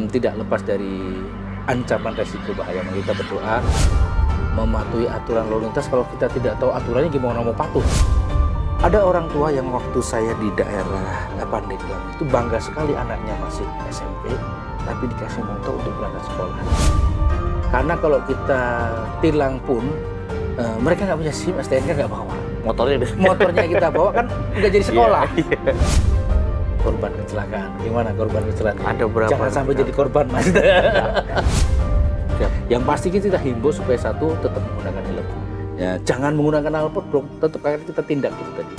tidak lepas dari ancaman resiko bahaya. Maka kita berdoa mematuhi aturan lalu lintas. Kalau kita tidak tahu aturannya, gimana mau patuh? Ada orang tua yang waktu saya di daerah Pandeglang itu bangga sekali anaknya masih SMP, tapi dikasih motor untuk berangkat sekolah. Karena kalau kita tilang pun, mereka nggak punya SIM, STNK nggak bawa. Motornya kita bawa kan nggak jadi sekolah. Iya. Korban kecelakaan, gimana korban kecelakaan? Ada berapa? Jangan sampai jadi korban, Mas. Yang pasti kita himbau supaya satu tetap menggunakan helm. Ya, jangan menggunakan knalpot, bro. Tetap akan kita tindak itu tadi.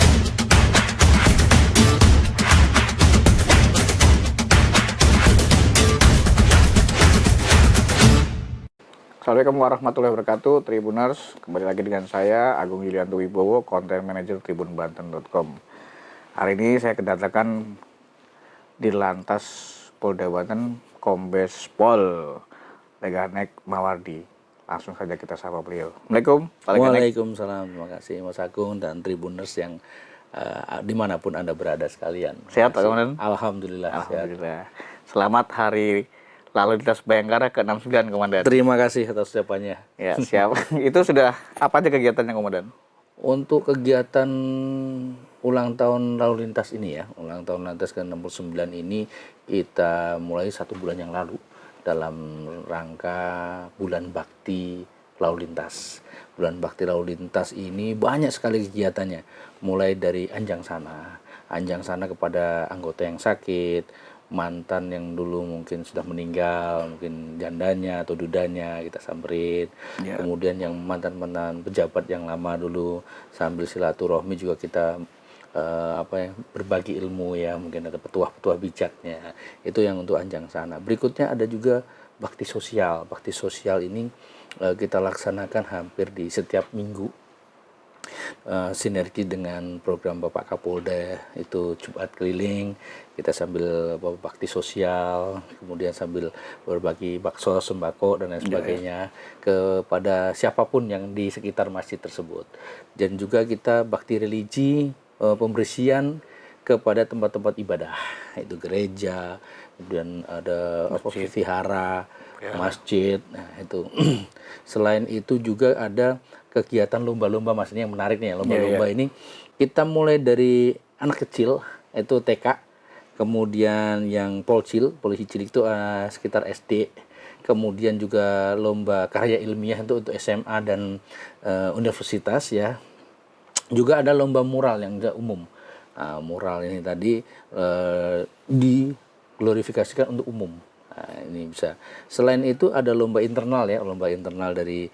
Assalamualaikum warahmatullahi wabarakatuh, Tribuners. Kembali lagi dengan saya, Agung Yulianto Wibowo, Content Manager tribunbanten.com. Hari ini saya kedatangan di Lantas Polda Banten, Kombes Pol Leganek Mawardi. Langsung saja kita sapa beliau. Assalamualaikum. Waalaikumsalam. Terima kasih Mas Agung dan Tribuners yang dimanapun Anda berada sekalian. Sehat Pak Komandan? Alhamdulillah. Alhamdulillah. Selamat Hari Lalu Lintas Bayangkara ke-69 Komandan. Terima kasih atas ucapannya. Ya, siap. Itu sudah apa aja kegiatannya Komandan? Untuk kegiatan ulang tahun lalu lintas ini ya, ulang tahun lantas ke-69 ini kita mulai 1 bulan yang lalu dalam rangka Bulan Bakti Lalu Lintas. Bulan Bakti Lalu Lintas ini banyak sekali kegiatannya, mulai dari anjang sana kepada anggota yang sakit, mantan yang dulu mungkin sudah meninggal, mungkin jandanya atau dudanya kita samperin. Yeah. Kemudian yang mantan-mantan pejabat yang lama dulu, sambil silaturahmi juga kita berbagi ilmu ya, mungkin ada petuah-petuah bijaknya. Itu yang untuk anjang sana. Berikutnya ada juga bakti sosial. Bakti sosial ini kita laksanakan hampir di setiap minggu. Sinergi dengan program Bapak Kapolda, itu Jumat keliling, kita sambil bakti sosial, kemudian sambil berbagi bakso, sembako dan lain sebagainya kepada siapapun yang di sekitar masjid tersebut. Dan juga kita bakti religi, pembersihan kepada tempat-tempat ibadah, itu gereja, kemudian ada vihara, masjid. Nah, itu. Selain itu juga ada kegiatan lomba-lomba, Mas, ini yang menarik nih, lomba-lomba ini kita mulai dari anak kecil itu TK, kemudian yang polisi cilik itu sekitar SD, kemudian juga lomba karya ilmiah itu untuk SMA dan universitas ya. Juga ada lomba mural yang umum. Mural ini tadi diglorifikasikan untuk umum. Nah, ini bisa. Selain itu ada lomba internal ya, lomba internal dari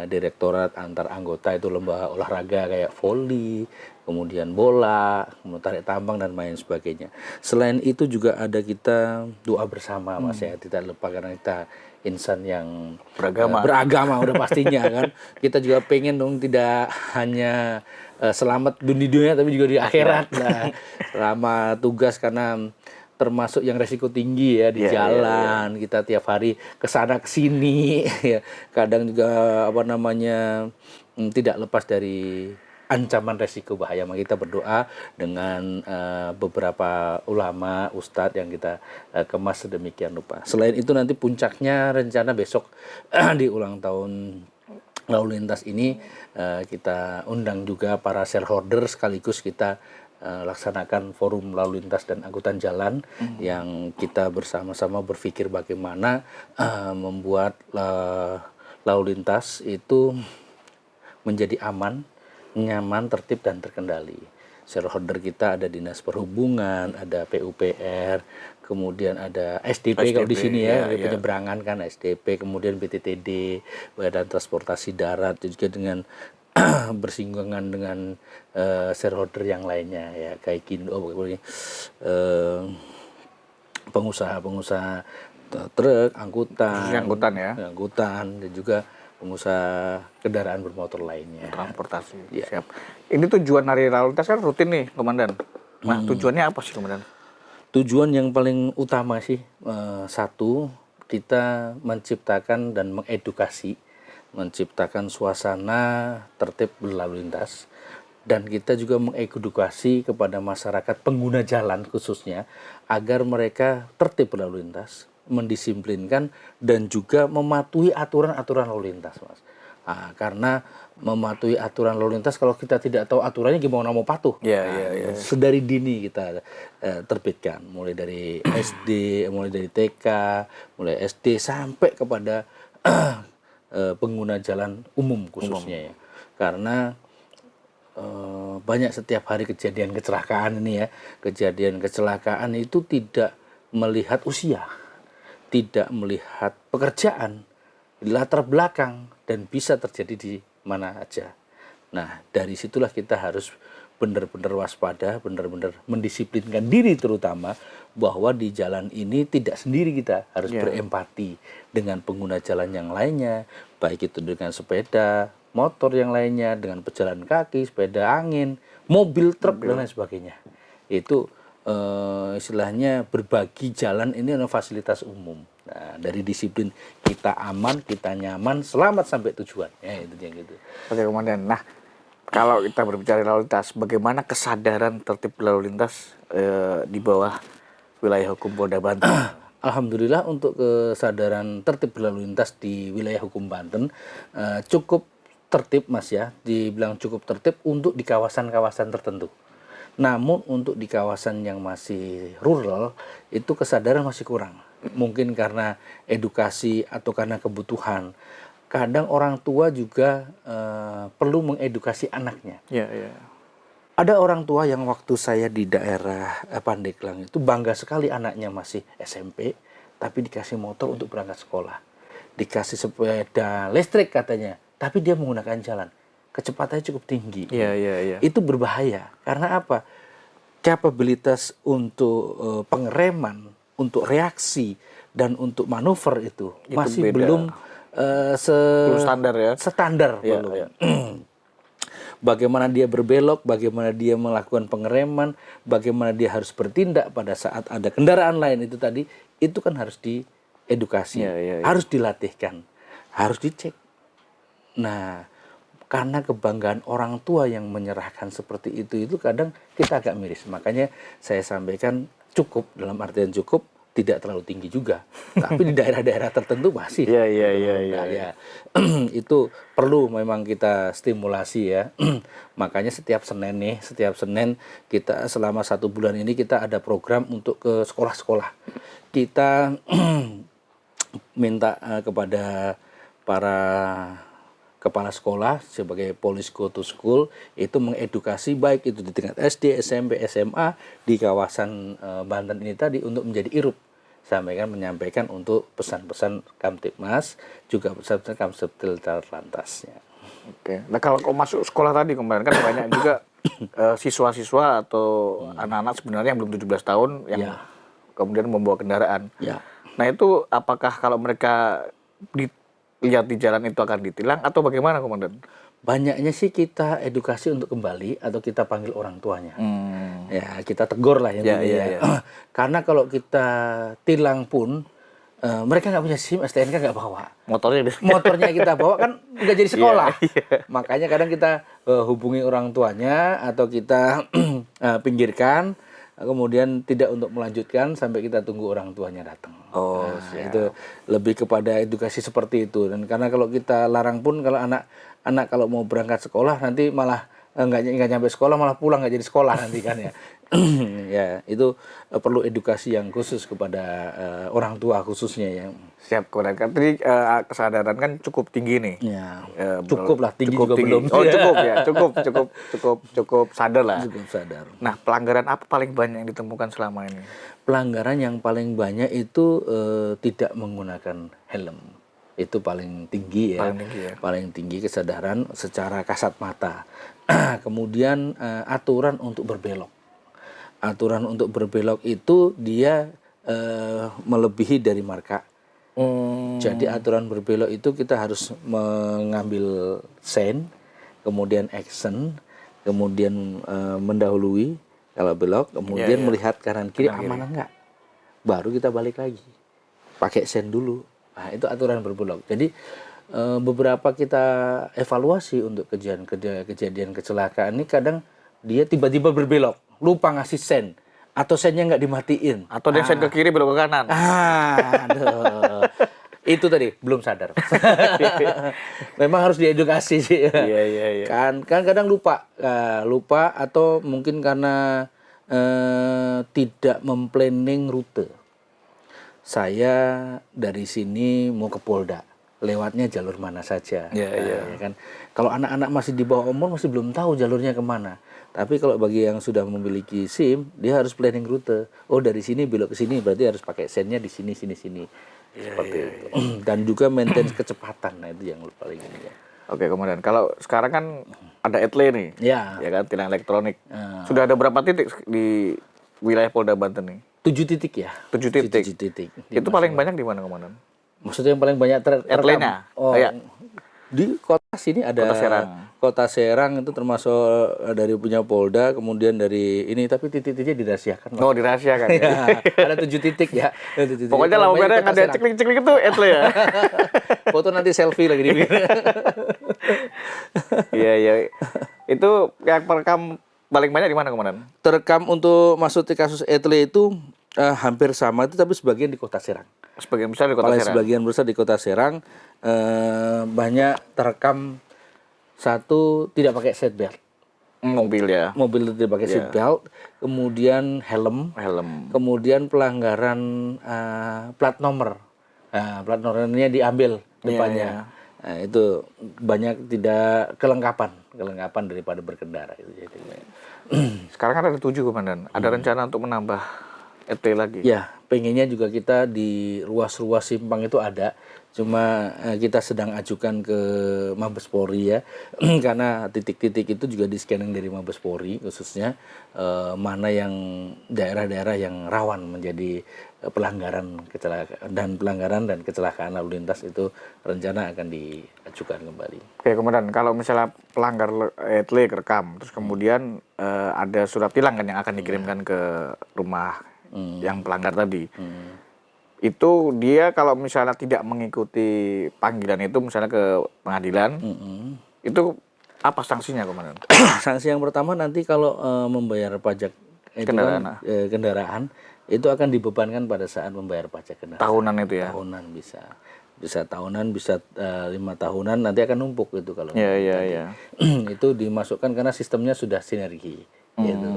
direktorat antar anggota, itu lomba olahraga kayak voli, kemudian bola, kemudian tarik tambang dan lain sebagainya. Selain itu juga ada kita doa bersama, Mas ya, tidak lupa karena kita insan yang beragama udah pastinya kan. Kita juga pengen dong tidak hanya selamat di dunia tapi juga di akhirat. Nah, selama tugas karena termasuk yang resiko tinggi ya di jalan, kita tiap hari kesana kesini ya, kadang juga tidak lepas dari ancaman resiko bahaya. Maka kita berdoa dengan beberapa ulama, ustadz yang kita kemas sedemikian rupa. Selain itu nanti puncaknya rencana besok di ulang tahun lalu lintas ini kita undang juga para shareholder, sekaligus kita laksanakan forum lalu lintas dan angkutan jalan yang kita bersama-sama berpikir bagaimana membuat lalu lintas itu menjadi aman, nyaman, tertib dan terkendali. Shareholder kita ada Dinas Perhubungan, ada PUPR, kemudian ada SDP kalau di sini ya, penyeberangan kan SDP, kemudian BTTD, Badan Transportasi Darat, juga dengan bersinggungan dengan shareholder yang lainnya ya, kayak pengusaha truk, angkutan dan juga pengusaha kendaraan bermotor lainnya. Transportasi. Ya. Siap. Ini tujuan hari lalu lintas kan rutin nih, Komandan. Nah, tujuannya apa sih, Komandan? Tujuan yang paling utama sih, satu, kita menciptakan dan mengedukasi, menciptakan suasana tertib berlalu lintas, dan kita juga mengedukasi kepada masyarakat pengguna jalan khususnya agar mereka tertib berlalu lintas, mendisiplinkan dan juga mematuhi aturan-aturan lalu lintas, Mas. Nah, karena mematuhi aturan lalu lintas, kalau kita tidak tahu aturannya gimana mau patuh? Sedari dini kita terbitkan, mulai dari SD, mulai dari TK, mulai SD sampai kepada pengguna jalan umum khususnya ya. Karena banyak setiap hari kejadian kecelakaan ini ya. Kejadian kecelakaan itu tidak melihat usia, tidak melihat pekerjaan, latar belakang, dan bisa terjadi di mana aja. Nah, dari situlah kita harus benar-benar waspada, benar-benar mendisiplinkan diri terutama bahwa di jalan ini tidak sendiri, kita harus berempati dengan pengguna jalan yang lainnya, baik itu dengan sepeda, motor yang lainnya, dengan pejalan kaki, sepeda angin, mobil, truk, dan lain sebagainya. Itu istilahnya berbagi jalan ini adalah fasilitas umum. Nah, dari disiplin kita aman, kita nyaman, selamat sampai tujuan. Ya, itu yang gitu. Oke, Komandan. Nah, kalau kita berbicara lalu lintas, bagaimana kesadaran tertib lalu lintas di bawah wilayah hukum Polda Banten? Alhamdulillah untuk kesadaran tertib berlalu lintas di wilayah hukum Banten cukup tertib, Mas ya. Dibilang cukup tertib untuk di kawasan-kawasan tertentu. Namun untuk di kawasan yang masih rural itu kesadaran masih kurang. Mungkin karena edukasi atau karena kebutuhan. Kadang orang tua juga perlu mengedukasi anaknya. Ada orang tua yang waktu saya di daerah Pandeglang itu bangga sekali anaknya masih SMP, tapi dikasih motor untuk berangkat sekolah. Dikasih sepeda listrik katanya, tapi dia menggunakan jalan. Kecepatannya cukup tinggi. Itu berbahaya. Karena apa? Kapabilitas untuk pengereman, untuk reaksi, dan untuk manuver itu masih beda. belum Belum standar ya? Standar belum. Bagaimana dia berbelok, bagaimana dia melakukan pengereman, bagaimana dia harus bertindak pada saat ada kendaraan lain itu tadi, itu kan harus diedukasi, harus dilatihkan, harus dicek. Nah, karena kebanggaan orang tua yang menyerahkan seperti itu kadang kita agak miris. Makanya saya sampaikan cukup, dalam artian cukup, tidak terlalu tinggi juga, tapi di daerah-daerah tertentu masih. Itu perlu memang kita stimulasi ya. Makanya setiap Senin kita selama 1 bulan ini kita ada program untuk ke sekolah-sekolah. Kita minta kepada para kepala sekolah sebagai Police Go to School itu mengedukasi baik itu di tingkat SD, SMP, SMA di kawasan Banten ini tadi untuk menjadi irup. Sampaikan menyampaikan untuk pesan-pesan Kamtibmas, juga pesan-pesan Kamsubdil Lantasnya. Oke. Nah, kalau masuk sekolah tadi kemarin kan banyak juga siswa-siswa atau anak-anak sebenarnya yang belum 17 tahun yang kemudian membawa kendaraan. Nah, itu apakah kalau mereka lihat di jalan itu akan ditilang atau bagaimana, Komandan? Banyaknya sih kita edukasi untuk kembali atau kita panggil orang tuanya. Ya, kita tegur lah intinya. Karena kalau kita tilang pun mereka nggak punya SIM, STNK nggak bawa. Motornya kita bawa kan nggak jadi sekolah. Makanya kadang kita hubungi orang tuanya atau kita pinggirkan, kemudian tidak untuk melanjutkan sampai kita tunggu orang tuanya datang. Itu lebih kepada edukasi seperti itu. Dan karena kalau kita larang pun, kalau anak kalau mau berangkat sekolah nanti malah nggak nyampe sekolah, malah pulang nggak jadi sekolah nanti kan ya. Ya, itu perlu edukasi yang khusus kepada orang tua khususnya ya. Siap, Komandan. Tadi kesadaran kan cukup tinggi nih. Cukup lah, tinggi cukup juga tinggi. belum. Cukup ya, cukup sadar lah. Cukup sadar. Nah, pelanggaran apa paling banyak yang ditemukan selama ini? Pelanggaran yang paling banyak itu tidak menggunakan helm. Itu paling tinggi ya. Paling tinggi kesadaran secara kasat mata. Kemudian aturan untuk berbelok. Aturan untuk berbelok itu dia melebihi dari marka. Jadi aturan berbelok itu kita harus mengambil sen, kemudian action, kemudian mendahului kalau belok, kemudian melihat kanan kiri aman enggak, baru kita balik lagi, pakai sen dulu. Nah, itu aturan berbelok. Jadi beberapa kita evaluasi untuk kejadian kecelakaan ini, kadang dia tiba-tiba berbelok, lupa ngasih sen, Atau sennya nggak dimatiin. Atau dia sen ke kiri belok ke kanan. Aduh. Itu tadi belum sadar. Memang harus diedukasi sih. Iya. Kan kadang lupa, lupa atau mungkin karena tidak memplanning rute. Saya dari sini mau ke Polda, lewatnya jalur mana saja. Iya. Ya kan. Kalau anak-anak masih di bawah umur masih belum tahu jalurnya kemana. Tapi kalau bagi yang sudah memiliki SIM, dia harus planning rute. Oh, dari sini belok ke sini, berarti harus pakai sennya di sini. Seperti itu. Dan juga maintain kecepatan, nah itu yang paling ini ya. Oke, kemudian kalau sekarang kan ada ETLE nih, Ya, ya kan, tilang elektronik. Sudah ada berapa titik di wilayah Polda Banten nih? 7 titik ya. 7 titik. 7 titik. Itu paling banyak di mana, Komandan? Maksudnya yang paling banyak terekam. ETLE-nya? Oh, Iya. di kota sini ada Kota Serang. Kota Serang itu termasuk dari punya Polda, kemudian dari ini, tapi titik-titiknya dirahasiakan. Oh, dirahasiakan. Ya, ada 7 titik ya. Ada 7 titik. Pokoknya lampu merah yang Kota ada Serang. ceklik-ceklik itu ETLE ya. Foto nanti selfie lagi di Iya. Itu yang perekam paling banyak di mana, Komandan? Terekam untuk masuk ke kasus ETLE itu hampir sama itu, tapi sebagian di Kota Serang. Sebagian besar di Kota Paling Serang. sebagian besar di Kota Serang, banyak terekam satu tidak pakai seatbelt. Mobil ya. Mobil tidak pakai seatbelt, kemudian helm, kemudian pelanggaran plat nomor. Plat nomornya diambil depannya. Nah, itu banyak tidak kelengkapan daripada berkendara itu jadi. Sekarang kan ada 7, Komandan. Ada rencana untuk menambah ETLE lagi? Ya, pengennya juga kita di ruas-ruas simpang itu ada. Cuma kita sedang ajukan ke Mabes Polri ya. Karena titik-titik itu juga di-scanning dari Mabes Polri khususnya mana yang daerah-daerah yang rawan menjadi pelanggaran dan kecelakaan lalu lintas, itu rencana akan diajukan kembali. Oke, kemudian kalau misalnya pelanggar ETLE rekam, terus kemudian ada surat tilang kan yang akan dikirimkan ke rumah yang pelanggar tadi. Itu dia kalau misalnya tidak mengikuti panggilan itu misalnya ke pengadilan, itu apa sanksinya, Komandan? Sanksi yang pertama nanti kalau membayar pajak kendaraan itu akan dibebankan pada saat membayar pajak kendaraan. Tahunan itu ya? Tahunan bisa tahunan, bisa 5 tahunan, nanti akan numpuk itu kalau. Iya. Itu dimasukkan karena sistemnya sudah sinergi. Gitu.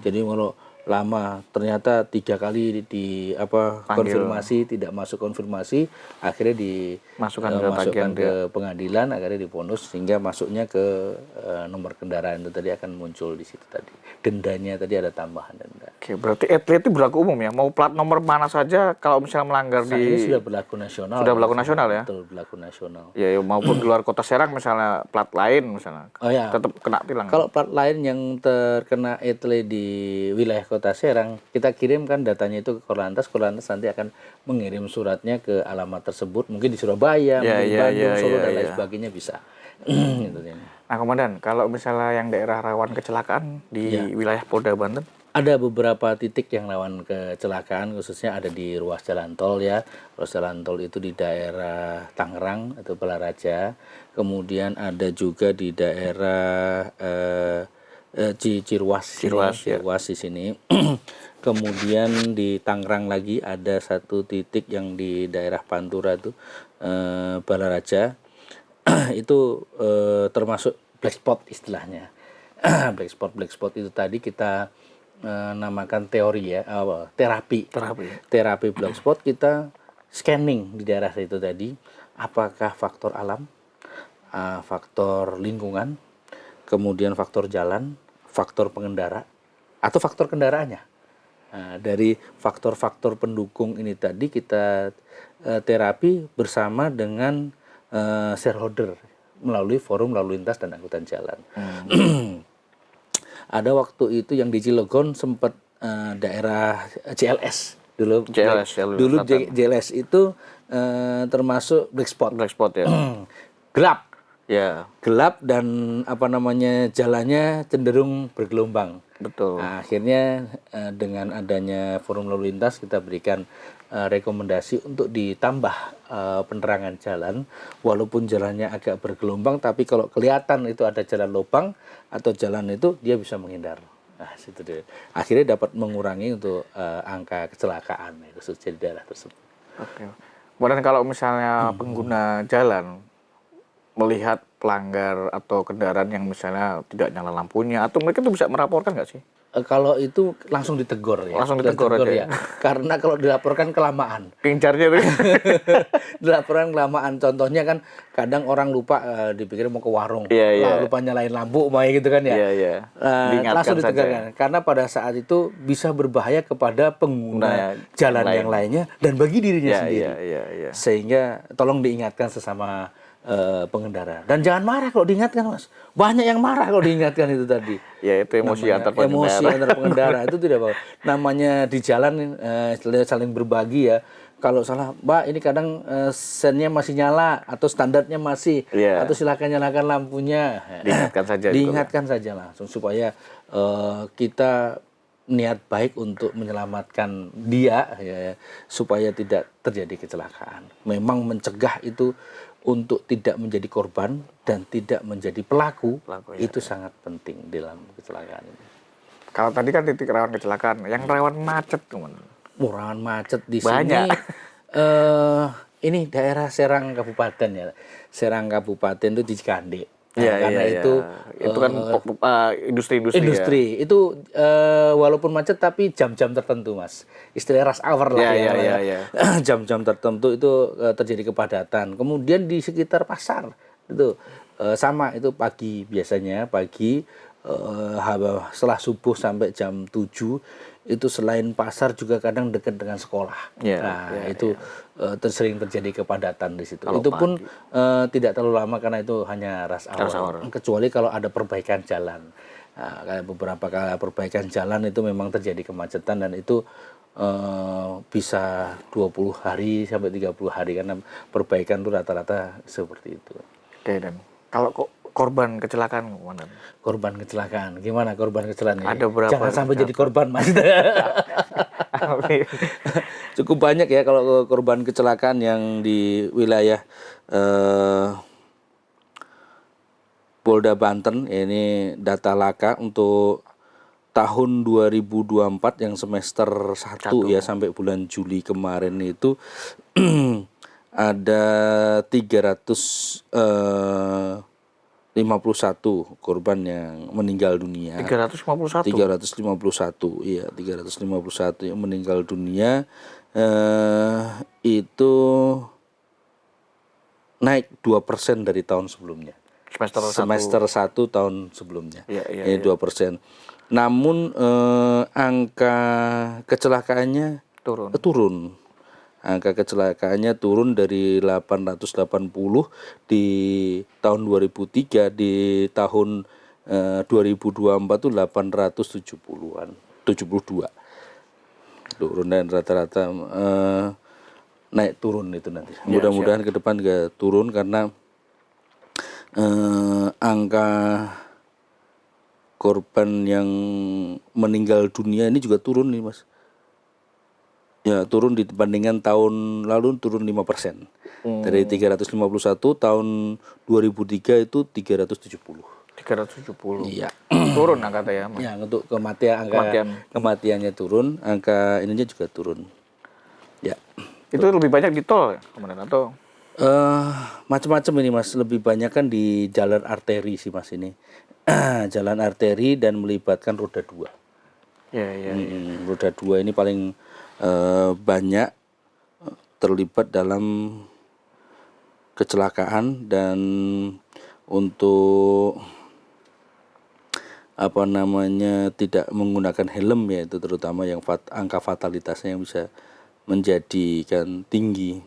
Jadi kalau lama ternyata 3 kali konfirmasi tidak masuk konfirmasi, akhirnya dimasukkan ke pengadilan, akhirnya diponis sehingga masuknya ke nomor kendaraan itu tadi akan muncul di situ tadi. Dendanya tadi ada tambahan denda. Oke, berarti ETLE itu berlaku umum ya? Mau plat nomor mana saja kalau misalnya melanggar ini sudah berlaku nasional. Sudah berlaku nasional ya? Betul, berlaku nasional. Ya, maupun di luar Kota Serang misalnya plat lain misalnya. Tetap kena tilang. Kalau plat lain yang terkena ETLE di wilayah Kota Serang, kita kirimkan datanya itu ke Korlantas nanti akan mengirim suratnya ke alamat tersebut, mungkin di Surabaya, mungkin Bandung, Solo dan lain sebagainya bisa. Nah, Komandan, kalau misalnya yang daerah rawan kecelakaan di wilayah Polda Banten? Ada beberapa titik yang rawan kecelakaan, khususnya ada di ruas jalan tol ya. Ruas jalan tol itu di daerah Tangerang atau Balaraja. Kemudian ada juga di daerah Ciruas di sini. Kemudian di Tangerang lagi ada satu titik yang di daerah Pantura itu Balaraja. Itu termasuk black spot istilahnya. black spot itu tadi kita namakan teori ya, terapi black spot. Kita scanning di daerah itu tadi, apakah faktor alam, faktor lingkungan, kemudian faktor jalan, faktor pengendara, atau faktor kendaraannya. Dari faktor-faktor pendukung ini tadi kita terapi bersama dengan shareholder melalui forum lalu lintas dan angkutan jalan. Ada waktu itu yang di Cilegon sempat daerah JLS dulu. JLS itu termasuk black spot ya. Gelap. Ya. Gelap dan jalannya cenderung bergelombang. Betul. Nah, akhirnya dengan adanya forum lalu lintas kita berikan rekomendasi untuk ditambah penerangan jalan, walaupun jalannya agak bergelombang, tapi kalau kelihatan itu ada jalan lubang atau jalan itu dia bisa menghindar. Nah, situ deh. Akhirnya dapat mengurangi untuk angka kecelakaan khususnya di daerah tersebut. Oke. Kemudian kalau misalnya pengguna jalan melihat pelanggar atau kendaraan yang misalnya tidak nyala lampunya, atau mereka tuh bisa melaporkan nggak sih? Kalau itu langsung ditegur ya. Langsung ditegur aja ya. Karena kalau dilaporkan kelamaan. Pincarnya tuh. Dilaporkan kelamaan. Contohnya kan kadang orang lupa dipikir mau ke warung. Iya, iya. Lupa nyalain lampu, gitu kan ya. Iya, iya. Diingatkan Langsung saja. ditegarkan. Karena pada saat itu bisa berbahaya kepada pengguna jalan yang lainnya dan bagi dirinya sendiri. Iya. Sehingga tolong diingatkan sesama pengendara. Dan jangan marah kalau diingatkan, Mas. Banyak yang marah kalau diingatkan itu tadi. Ya, itu emosi antar pengendara. Emosi antar pengendara itu tidak apa. Namanya di jalan saling berbagi ya. Kalau salah, Mbak, ini kadang sennya masih nyala atau standarnya masih, atau silakan nyalakan lampunya. Diingatkan saja. Diingatkan saja langsung supaya kita niat baik untuk menyelamatkan dia ya, supaya tidak terjadi kecelakaan. Memang mencegah itu untuk tidak menjadi korban dan tidak menjadi pelaku itu sangat penting dalam kecelakaan ini. Kalau tadi kan titik rawan kecelakaan, yang rawan macet teman. Rawan macet di Banyak. sini. Ini daerah Serang Kabupaten ya. Serang Kabupaten itu di Cikande. Karena itu kan industri. Itu walaupun macet tapi jam-jam tertentu, Mas. Istilah rush hour lah ya. Jam-jam tertentu itu terjadi kepadatan. Kemudian di sekitar pasar itu sama, itu pagi biasanya setelah subuh sampai jam 7 itu selain pasar juga kadang dekat dengan sekolah. Itu sering terjadi kepadatan di situ. Itu pun tidak terlalu lama karena itu hanya rush hour. Kecuali kalau ada perbaikan jalan. Kayak beberapa kali perbaikan jalan itu memang terjadi kemacetan dan itu bisa 20 hari sampai 30 hari karena perbaikan itu rata-rata seperti itu. Oke, dan kalau korban kecelakaan mana? Korban kecelakaan. Gimana korban kecelakaan? Ada berapa? Jangan sampai jadi korban, Mas. Cukup banyak ya kalau korban kecelakaan yang di wilayah Polda Banten. Ini data laka untuk tahun 2024 yang semester 1 ya sampai bulan Juli kemarin itu ada 351 korban yang meninggal dunia. 351 iya, 351 yang meninggal dunia. Itu naik 2% dari tahun sebelumnya. Semester 1 tahun sebelumnya. Ini 2%. Namun angka kecelakaannya turun. Angka kecelakaannya turun dari 880 di tahun 2003, di tahun 2024 itu 870-an, 72. Turun dan rata-rata naik turun itu nanti. Mudah-mudahan ke depan juga turun karena angka korban yang meninggal dunia ini juga turun nih, Mas. Ya, turun dibandingkan tahun lalu, turun 5%. Dari 351 tahun 2003 itu 370. Iya. Turun angkanya ya, Mas. Ya, untuk kematiannya turun, angka ininya juga turun. Ya. Itu lebih banyak di tol ya, kemudian atau macam-macam ini, Mas. Lebih banyak kan di jalan arteri sih, Mas, ini. Jalan arteri dan melibatkan roda 2. Roda 2 ini paling banyak terlibat dalam kecelakaan, dan untuk tidak menggunakan helm ya, itu terutama yang angka fatalitasnya yang bisa menjadikan tinggi.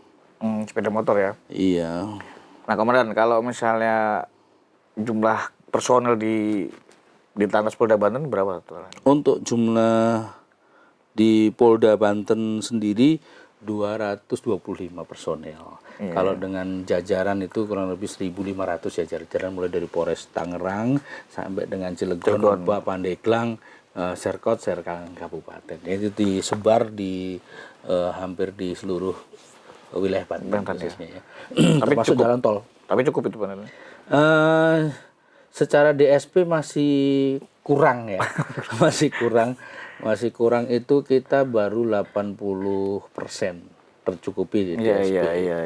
Sepeda motor ya. Iya. Nah, kemudian kalau misalnya jumlah personel di Lantas Polda Banten berapa? Untuk jumlah di Polda Banten sendiri 225 personel. Kalau dengan jajaran itu kurang lebih 1.500 ya, jajaran mulai dari Polres Tangerang sampai dengan Cilegon, Lebak, Pandeglang, Serkot, Serkang Kabupaten. Itu disebar di hampir di seluruh wilayah Banten khususnya ya. Termasuk jalan tol. Tapi cukup itu benar. Secara DSP masih kurang ya. Masih kurang itu kita baru 80% tercukupi di DSP. Iya.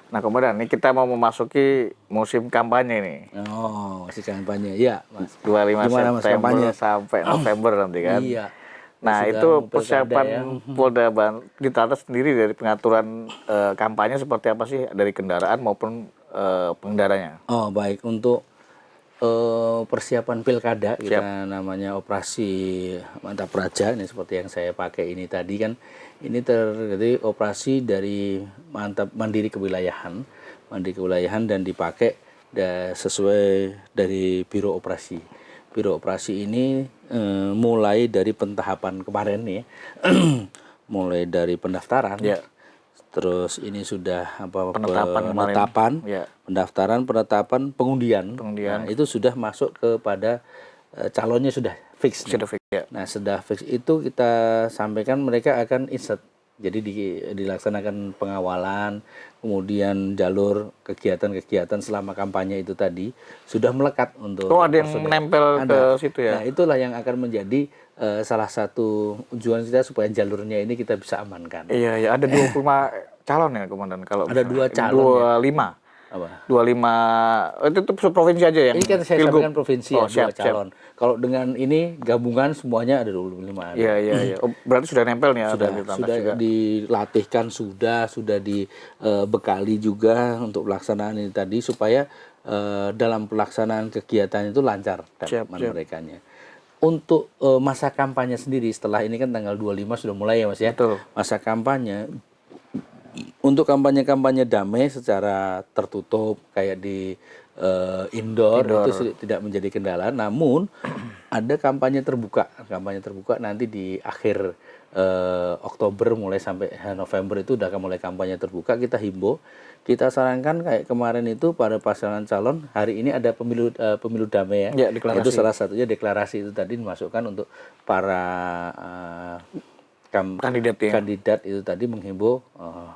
Nah, kemudian ini kita mau memasuki musim kampanye nih. Oh, masih kampanye. Iya, Mas. 25 Gimana Mas September kampanye? sampai November nanti kan. Iya. Nah, Sudah itu mau pilkada persiapan ya. Polda ditata sendiri dari pengaturan kampanye seperti apa sih dari kendaraan maupun pengendaranya. Oh, baik. Untuk persiapan pilkada kita namanya operasi Mantap Praja, ini seperti yang saya pakai ini tadi kan, ini terjadi operasi dari mandiri kewilayahan dan dipakai sesuai dari biro operasi ini mulai dari pentahapan kemarin nih mulai dari pendaftaran. Ya. Terus ini sudah Penetapan ya. penetapan, pengundian. Pengundian. Nah, itu sudah masuk kepada calonnya sudah fix. Sudah fix ya. Nah, sudah fix itu kita sampaikan mereka akan insert. Jadi dilaksanakan pengawalan, kemudian jalur kegiatan-kegiatan selama kampanye itu tadi sudah melekat untuk. Oh, ada yang menempel ke situ ya. Nah, itulah yang akan menjadi salah satu tujuan kita supaya jalurnya ini kita bisa amankan. Iya, ada 25 calon ya, Komandan. Kalau ada 2 calon. 25. Apa? 25 itu provinsi aja yang ini kan saya pilgub. sampaikan provinsi ya, 2 calon. Kalau dengan ini gabungan semuanya ada 25. Iya. Oh, berarti sudah nempel nih ya. Sudah dilatihkan, sudah dibekali juga untuk pelaksanaan ini tadi supaya dalam pelaksanaan kegiatan itu lancar dan merekanya. Untuk masa kampanye sendiri setelah ini kan tanggal 25 sudah mulai ya Mas ya. Betul. Masa kampanye untuk kampanye damai secara tertutup kayak di indoor itu tidak menjadi kendala. Namun ada kampanye terbuka nanti di akhir Oktober mulai sampai November itu udah mulai kampanye terbuka. Kita himbau, kita sarankan kayak kemarin itu pada pasangan calon hari ini ada pemilu damai ya. Itu salah satunya deklarasi itu tadi dimasukkan untuk para kandidat itu tadi menghimbau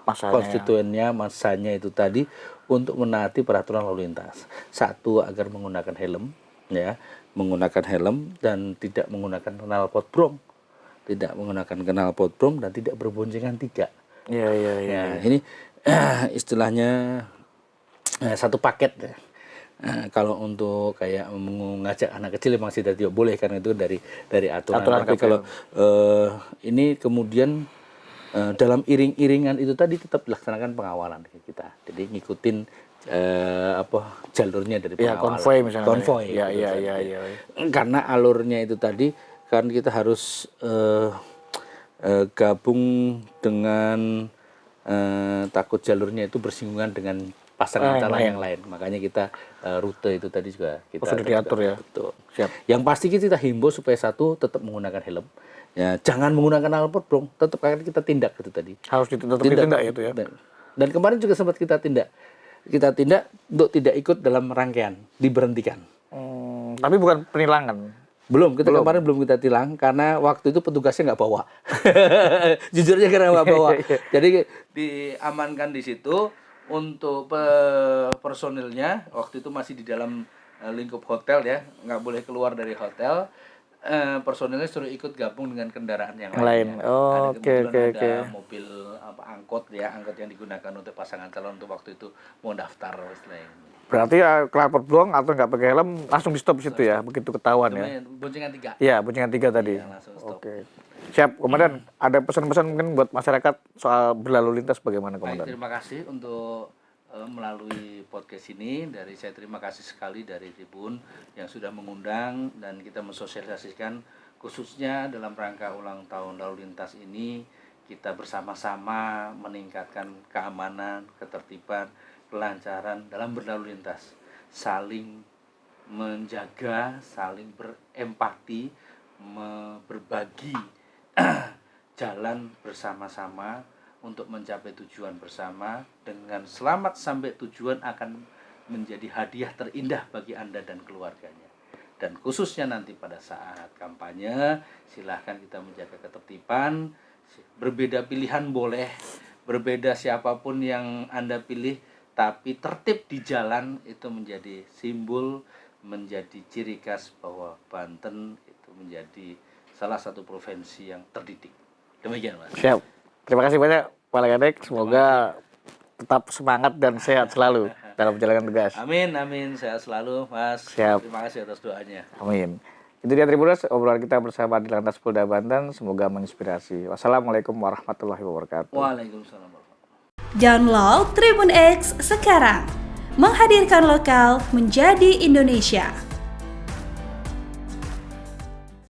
konstituennya, masanya itu tadi untuk menaati peraturan lalu lintas. Satu, agar menggunakan helm dan tidak menggunakan knalpot brom. Dan tidak berboncengan 3. Iya. Ini istilahnya satu paket ya. Kalau untuk kayak mengajak anak kecil memang tidak boleh karena itu dari aturan. Tapi kalau ini kemudian dalam iring-iringan itu tadi tetap dilaksanakan pengawalan kita. Jadi ngikutin jalurnya dari pengawalan. Konvoy misalnya. Konvoy. Iya. Karena alurnya itu tadi kan kita harus gabung dengan takut jalurnya itu bersinggungan dengan pasangan calon yang lain. Makanya kita rute itu tadi juga kita sudah diatur ya. Betul. Siap. Yang pasti kita himbau supaya satu tetap menggunakan helm. Ya, jangan menggunakan knalpot bro. Tetap akan kita tindak itu tadi. Harus ditindak itu ya. Dan kemarin juga sempat kita tindak untuk tidak ikut dalam rangkaian, diberhentikan. Tapi bukan penilangan. Kemarin belum kita tilang karena waktu itu petugasnya nggak bawa. Jujurnya karena nggak bawa. Jadi diamankan di situ. Untuk personilnya waktu itu masih di dalam lingkup hotel ya, nggak boleh keluar dari hotel. Personilnya suruh ikut gabung dengan kendaraan yang lain. Ada mobil angkot yang digunakan untuk pasangan calon untuk waktu itu mau daftar istilahnya. Berarti knalpot blong atau nggak pakai helm langsung di stop situ ya, begitu ketahuan ya. Boncengan 3. Iya, boncengan 3 tadi. Iya, Oke. Siap, Komandan. Ada pesan-pesan mungkin buat masyarakat soal berlalu lintas bagaimana, Komandan? Baik, terima kasih untuk melalui podcast ini. Saya terima kasih sekali dari Tribun yang sudah mengundang dan kita mensosialisasikan khususnya dalam rangka ulang tahun lalu lintas ini kita bersama-sama meningkatkan keamanan, ketertiban, kelancaran dalam berlalu lintas, saling menjaga, saling berempati, berbagi jalan bersama-sama untuk mencapai tujuan bersama. Dengan selamat sampai tujuan akan menjadi hadiah terindah bagi Anda dan keluarganya. Dan khususnya nanti pada saat kampanye, silahkan kita menjaga ketertiban. Berbeda pilihan boleh, berbeda siapapun yang Anda pilih, tapi tertib di jalan itu menjadi simbol menjadi ciri khas bahwa Banten itu menjadi salah satu provinsi yang terdidik. Demikian, Mas. Siap. Terima kasih banyak Pak Leganek. Semoga tetap semangat dan sehat selalu dalam menjalankan tugas. Amin, amin. Sehat selalu, Mas. Siap. Terima kasih atas doanya. Amin. Itu dia Tribuners, obrolan kita bersama di Lantas Polda Banten. Semoga menginspirasi. Wassalamualaikum warahmatullahi wabarakatuh. Waalaikumsalam. Download Tribun X sekarang. Menghadirkan lokal menjadi Indonesia.